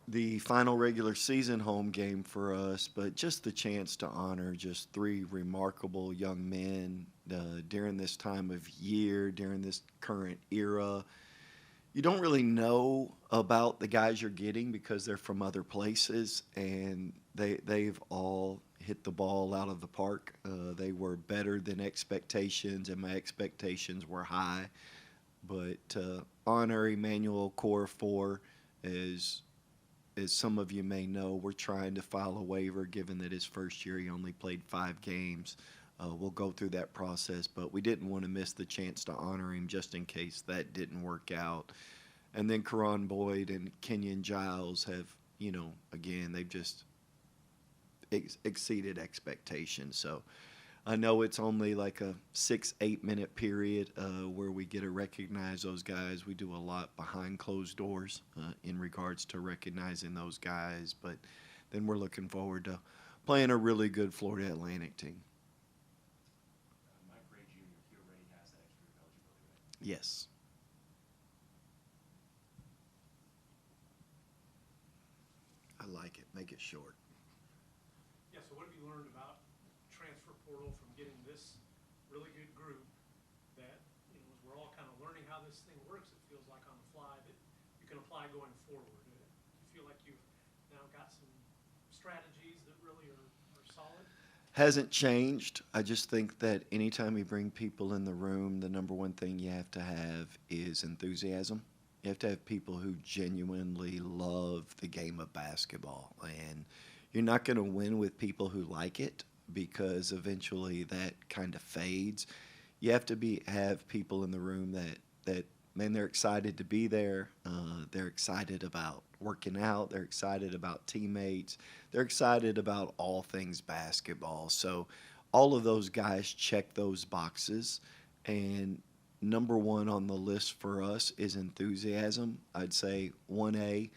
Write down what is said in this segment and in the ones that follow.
the final regular season home game for us, but just the chance to honor just three remarkable young men during this time of year, during this current era. You don't really know about the guys you're getting because they're from other places, and they've all hit the ball out of the park. They were better than expectations, and my expectations were high. But honor Emmanuel Core 4 is as some of you may know, we're trying to file a waiver given that his first year he only played 5 games. We'll go through that process, but we didn't want to miss the chance to honor him just in case that didn't work out. And then Karan Boyd and Kenyon Giles have, again, they've just exceeded expectations. So I know it's only like a 6-8 minute period where we get to recognize those guys. We do a lot behind closed doors in regards to recognizing those guys, but then we're looking forward to playing a really good Florida Atlantic team. Mike Ray Jr., he already has that extra eligibility, right? Yes. I like it. Make it short. Yeah, so what have you learned about transfer portal from getting this really good group that, as we're all kind of learning how this thing works, it feels like on the fly that you can apply going forward? Do you feel like you've now got some strategies that really are solid? Hasn't changed. I just think that anytime you bring people in the room, the number one thing you have to have is enthusiasm. You have to have people who genuinely love the game of basketball. And you're not going to win with people who like it because eventually that kind of fades. You have to have people in the room that man, they're excited to be there. They're excited about working out. They're excited about teammates. They're excited about all things basketball. So all of those guys check those boxes. And number one on the list for us is enthusiasm. I'd say 1A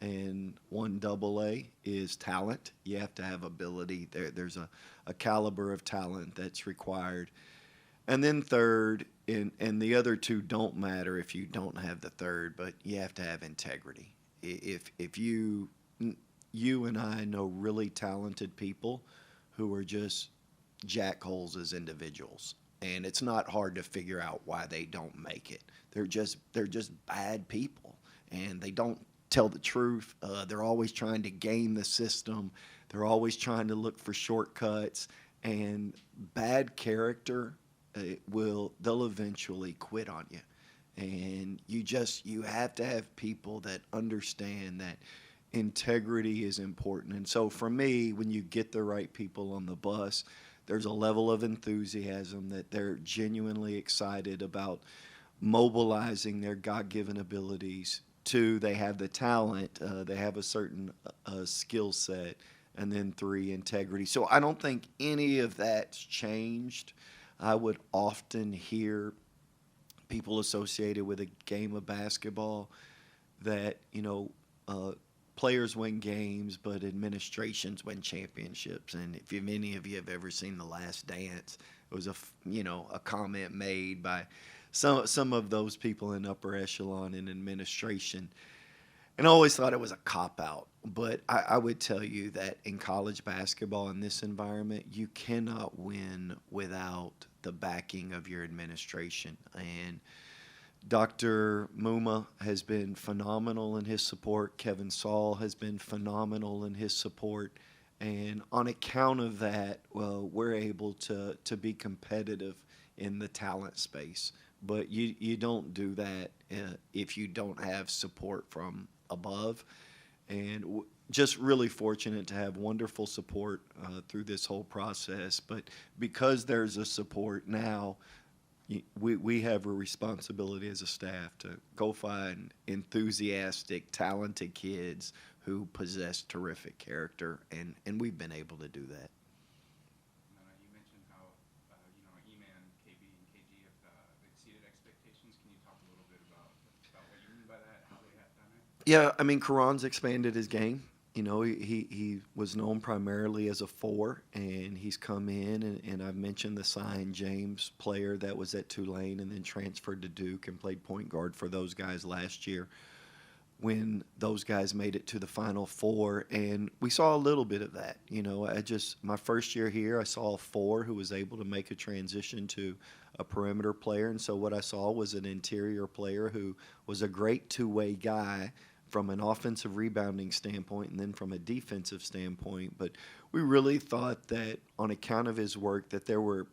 and 1AA is talent. You have to have ability. There's a caliber of talent that's required. And then third, and the other two don't matter if you don't have the third, but you have to have integrity. If you and I know really talented people who are just jackholes as individuals, and it's not hard to figure out why they don't make it. They're just bad people, and they don't tell the truth. They're always trying to game the system. They're always trying to look for shortcuts, and bad character they'll eventually quit on you. And you have to have people that understand that integrity is important. And so for me, when you get the right people on the bus, there's a level of enthusiasm that they're genuinely excited about mobilizing their God-given abilities. Two, they have the talent, they have a certain skill set, and then three, integrity. So I don't think any of that's changed. I would often hear people associated with a game of basketball that, players win games, but administrations win championships. And if any of you have ever seen The Last Dance, it was a comment made by some of those people in upper echelon in administration. And I always thought it was a cop-out. But I would tell you that in college basketball in this environment, you cannot win without the backing of your administration. And Dr. Muma has been phenomenal in his support. Kevin Saul has been phenomenal in his support. And on account of that, well, we're able to be competitive in the talent space. But you don't do that if you don't have support from above. And just really fortunate to have wonderful support through this whole process. But because there's a support now, we have a responsibility as a staff to go find enthusiastic, talented kids who possess terrific character, and we've been able to do that. You mentioned how E-Man, KB, and KG have exceeded expectations. Can you talk a little bit about what you mean by that, how they have done it? Yeah, I mean, Karan's expanded his game. He was known primarily as a 4, and he's come in, and I've mentioned the signed James player that was at Tulane and then transferred to Duke and played point guard for those guys last year. when those guys made it to the Final Four, and we saw a little bit of that. My first year here, I saw a four who was able to make a transition to a perimeter player, and so what I saw was an interior player who was a great two-way guy from an offensive rebounding standpoint and then from a defensive standpoint. But we really thought that on account of his work that there were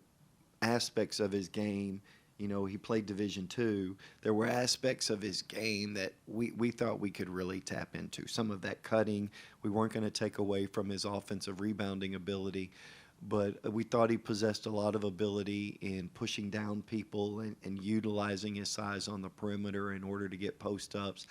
aspects of his game. He played Division II. There were aspects of his game that we thought we could really tap into. Some of that cutting, we weren't going to take away from his offensive rebounding ability, but we thought he possessed a lot of ability in pushing down people and utilizing his size on the perimeter in order to get post-ups.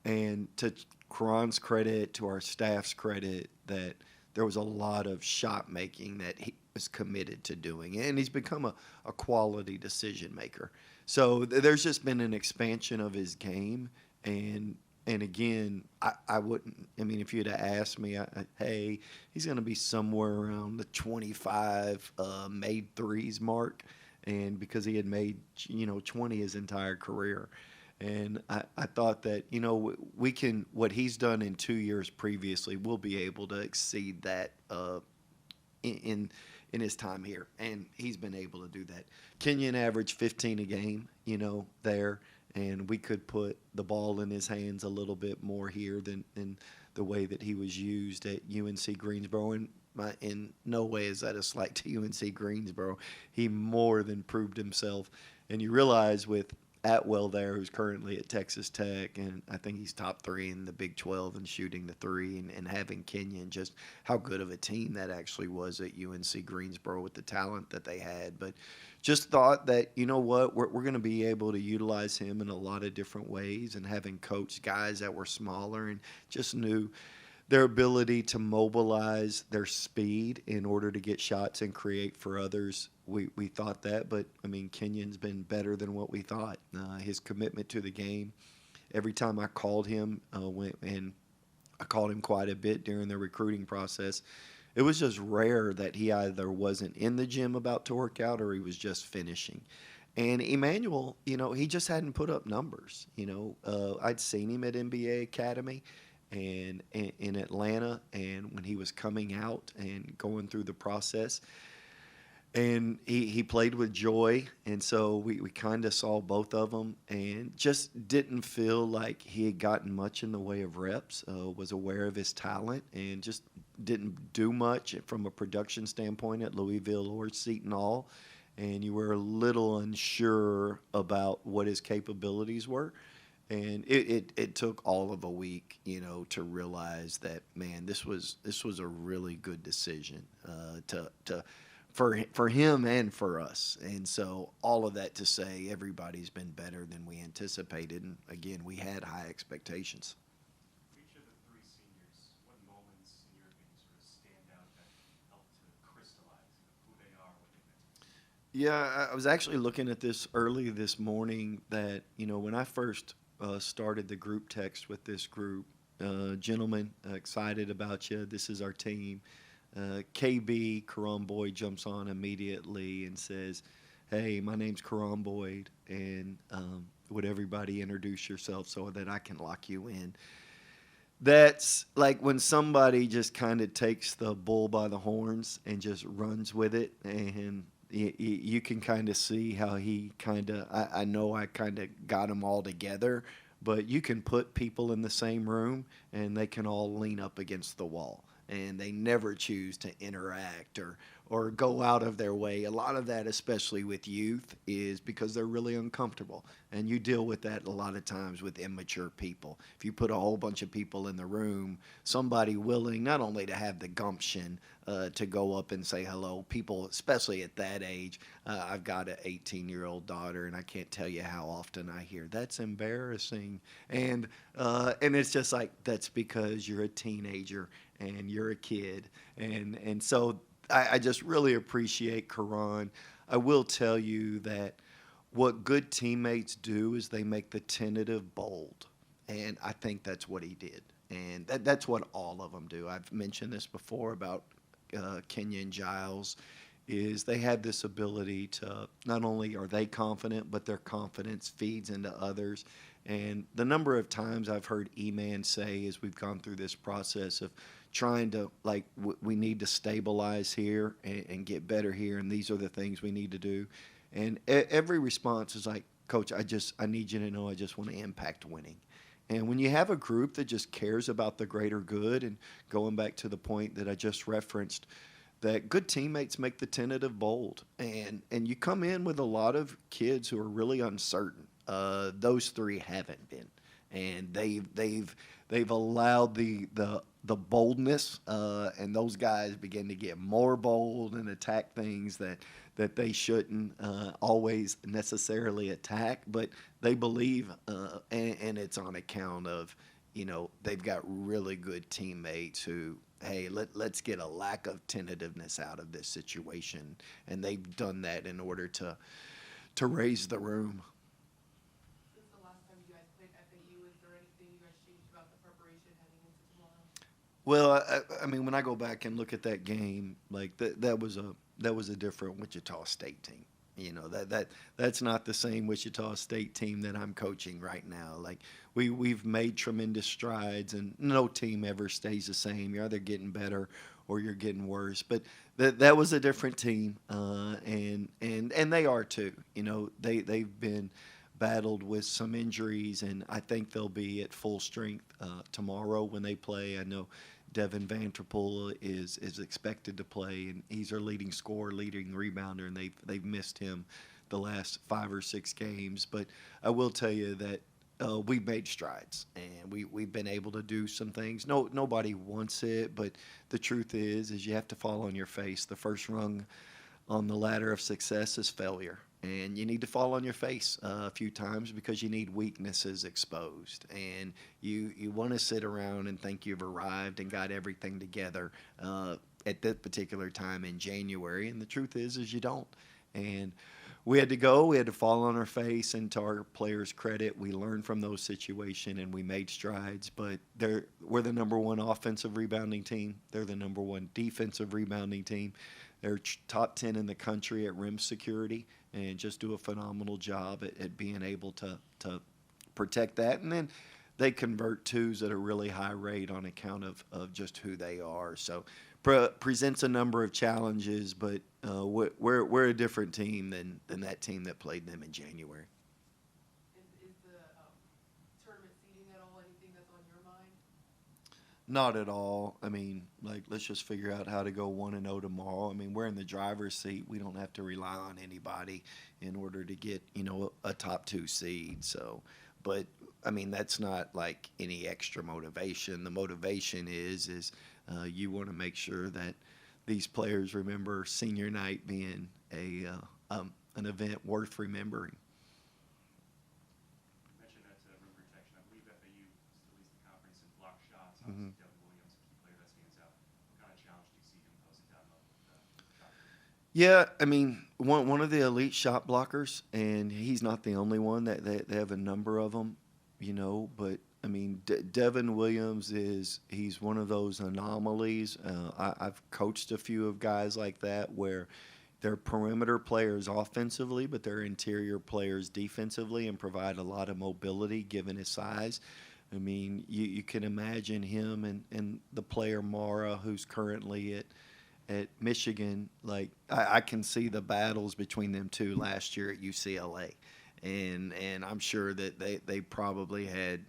And to Karan's credit, to our staff's credit, that there was a lot of shot making that he was committed to doing, and he's become a quality decision maker. So there's just been an expansion of his game, and again, I wouldn't. I mean, if you'd have asked me, hey, he's going to be somewhere around the 25 made threes mark, and because he had made 20 his entire career. And I thought that, we can, what he's done in 2 years previously, we'll be able to exceed that in his time here. And he's been able to do that. Kenyon averaged 15 a game, there. And we could put the ball in his hands a little bit more here than the way that he was used at UNC Greensboro. And in no way is that a slight to UNC Greensboro. He more than proved himself. And you realize with Atwell there, who's currently at Texas Tech, and I think he's top 3 in the Big 12 and shooting the three, and having Kenyon, just how good of a team that actually was at UNC Greensboro with the talent that they had. But just thought that, we're going to be able to utilize him in a lot of different ways, and having coached guys that were smaller and just knew their ability to mobilize their speed in order to get shots and create for others. We thought that, but I mean, Kenyon's been better than what we thought. His commitment to the game. Every time I called him, and I called him quite a bit during the recruiting process, it was just rare that he either wasn't in the gym about to work out or he was just finishing. And Emmanuel, he just hadn't put up numbers. I'd seen him at NBA Academy and in Atlanta, and when he was coming out and going through the process. And he played with joy, and so we kind of saw both of them and just didn't feel like he had gotten much in the way of reps, was aware of his talent, and just didn't do much from a production standpoint at Louisville or Seton Hall. And you were a little unsure about what his capabilities were. And it took all of a week, to realize that, man, this was a really good decision for him and for us. And so all of that to say everybody's been better than we anticipated. And again, we had high expectations. For each of the 3 seniors, what moments in your opinion sort of stand out that help to crystallize who they are, what they meant? Yeah, I was actually looking at this early this morning that, when I first started the group text with this group, gentlemen, excited about you. This is our team. KB, Karan Boyd, jumps on immediately and says, hey, my name's Karan Boyd, and would everybody introduce yourself so that I can lock you in? That's like when somebody just kind of takes the bull by the horns and just runs with it, and you can kind of see how he kind of, I know I kind of got them all together, but you can put people in the same room and they can all lean up against the wall. And they never choose to interact or go out of their way. A lot of that, especially with youth, is because they're really uncomfortable. And you deal with that a lot of times with immature people. If you put a whole bunch of people in the room, somebody willing not only to have the gumption to go up and say hello, people, especially at that age, I've got an 18-year-old daughter, and I can't tell you how often I hear, that's embarrassing. And it's just like, that's because you're a teenager and you're a kid. And so I just really appreciate Karan. I will tell you that what good teammates do is they make the tentative bold. And I think that's what he did. And that's what all of them do. I've mentioned this before about Kenyon Giles, is they have this ability to, not only are they confident, but their confidence feeds into others. And the number of times I've heard E-Man say as we've gone through this process of trying to, like, we need to stabilize here and get better here, and these are the things we need to do. And every response is like, Coach, I need you to know I just want to impact winning. And when you have a group that just cares about the greater good, and going back to the point that I just referenced, that good teammates make the tentative bold, and you come in with a lot of kids who are really uncertain. Those three haven't been, and they've allowed the boldness, and those guys begin to get more bold and attack things that they shouldn't always necessarily attack, but they believe, and it's on account of, they've got really good teammates who, hey, let's get a lack of tentativeness out of this situation, and they've done that in order to raise the room. Since the last time you guys played FAU, is there anything you guys changed about the preparation heading into tomorrow? Well, I mean, when I go back and look at that game, like that was a different Wichita State team. That's not the same Wichita State team that I'm coaching right now. Like we've made tremendous strides, and no team ever stays the same. You're either getting better or you're getting worse. But that was a different team, and they are too. They've been battled with some injuries, and I think they'll be at full strength tomorrow when they play. I know Devin Vanterpool is expected to play, and he's our leading scorer, leading rebounder, and they've missed him the last 5 or 6 games. But I will tell you that we've made strides, and we've been able to do some things. Nobody wants it, but the truth is you have to fall on your face. The first rung on the ladder of success is failure. And you need to fall on your face a few times because you need weaknesses exposed. And you want to sit around and think you've arrived and got everything together at that particular time in January. And the truth is you don't. And we had to fall on our face, and to our players' credit, we learned from those situations and we made strides. But we're the number one offensive rebounding team. They're the number one defensive rebounding team. They're top 10 in the country at rim security, and just do a phenomenal job at being able to protect that. And then they convert twos at a really high rate on account of just who they are. So presents a number of challenges, but we're a different team than that team that played them in January. Is the tournament seeding at all anything that's on your mind? Not at all. I mean, like, let's just figure out how to go 1-0 tomorrow. I mean, we're in the driver's seat. We don't have to rely on anybody in order to get, a top 2 seed. So, but I mean, that's not like any extra motivation. The motivation is you want to make sure that these players remember senior night being an event worth remembering. You mentioned that rim protection. I believe FAU leads the conference in block shots. Mhm. Obviously, Devin Williams, a key player that stands out. What kind of challenge do you see him posing down low with the shot? Yeah, I mean, one of the elite shot blockers, and he's not the only one. That they have a number of them, But I mean, Devin Williams he's one of those anomalies. I've coached a few of guys like that where they're perimeter players offensively, but they're interior players defensively, and provide a lot of mobility given his size. I mean, you can imagine him and the player Mara, who's currently at Michigan. Like, I can see the battles between them two last year at UCLA, and I'm sure that they probably had,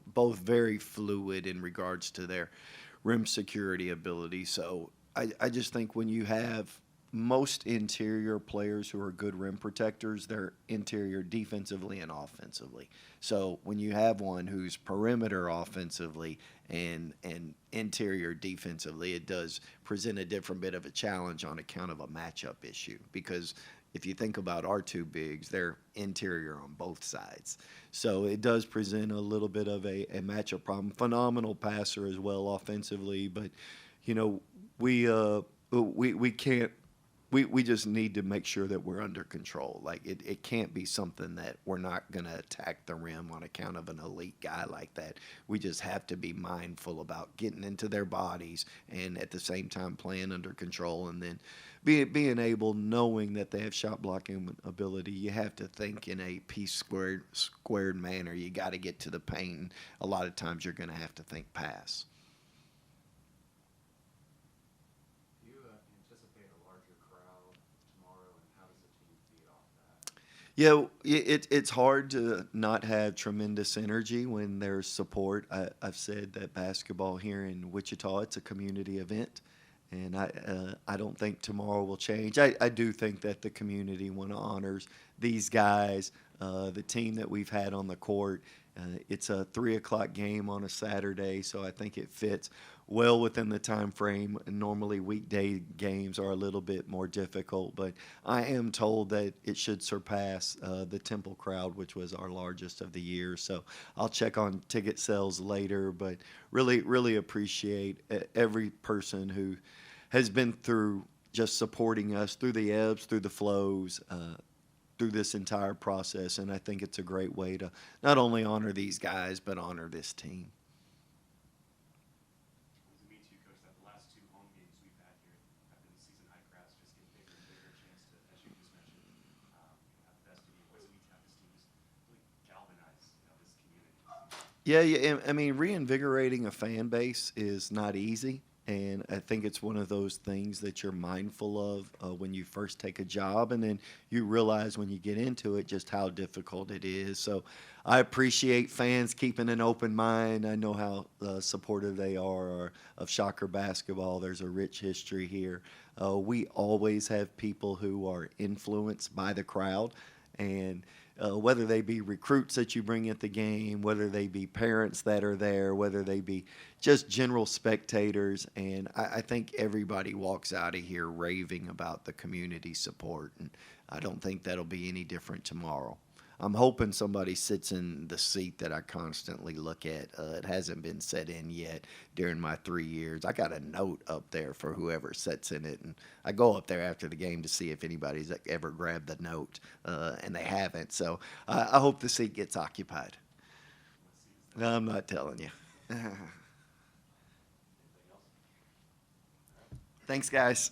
both very fluid in regards to their rim security ability. So I just think when you have most interior players who are good rim protectors, they're interior defensively and offensively. So when you have one who's perimeter offensively and interior defensively, it does present a different bit of a challenge on account of a matchup issue. Because if you think about our two bigs, they're interior on both sides. So it does present a little bit of a matchup problem. Phenomenal passer as well offensively, but we can't we just need to make sure that we're under control. Like it can't be something that we're not going to attack the rim on account of an elite guy like that. We just have to be mindful about getting into their bodies and at the same time playing under control, and then being able, knowing that they have shot blocking ability. You have to think in a squared manner. You got to get to the paint. A lot of times you're going to have to think pass. Do you anticipate a larger crowd tomorrow, and how does the team feed off that? Yeah, it's hard to not have tremendous energy when there's support. I've said that basketball here in Wichita, it's a community event, and I don't think tomorrow will change. I do think that the community honors these guys, the team that we've had on the court. It's a 3 o'clock game on a Saturday, so I think it fits well within the time frame. Normally, weekday games are a little bit more difficult, but I am told that it should surpass the Temple crowd, which was our largest of the year. So I'll check on ticket sales later, but really appreciate every person who has been through just supporting us through the ebbs, through the flows, through this entire process. And I think it's a great way to not only honor these guys, but honor this team. To meet you, Coach, that the last 2 home games we've had here have been season high crowds, just getting bigger and bigger, chance to, as you just mentioned, have the best of your voice. We have this team just really galvanize, this community. Yeah, I mean, reinvigorating a fan base is not easy. And I think it's one of those things that you're mindful of when you first take a job, and then you realize when you get into it just how difficult it is. So I appreciate fans keeping an open mind. I know how supportive they are of Shocker basketball. There's a rich history here. We always have people who are influenced by the crowd, and whether they be recruits that you bring at the game, whether they be parents that are there, whether they be just general spectators. And I think everybody walks out of here raving about the community support, and I don't think that'll be any different tomorrow. I'm hoping somebody sits in the seat that I constantly look at. It hasn't been set in yet during my 3 years. I got a note up there for whoever sits in it, and I go up there after the game to see if anybody's ever grabbed the note, and they haven't. So I hope the seat gets occupied. No, I'm not telling you. Anything else? Thanks, guys.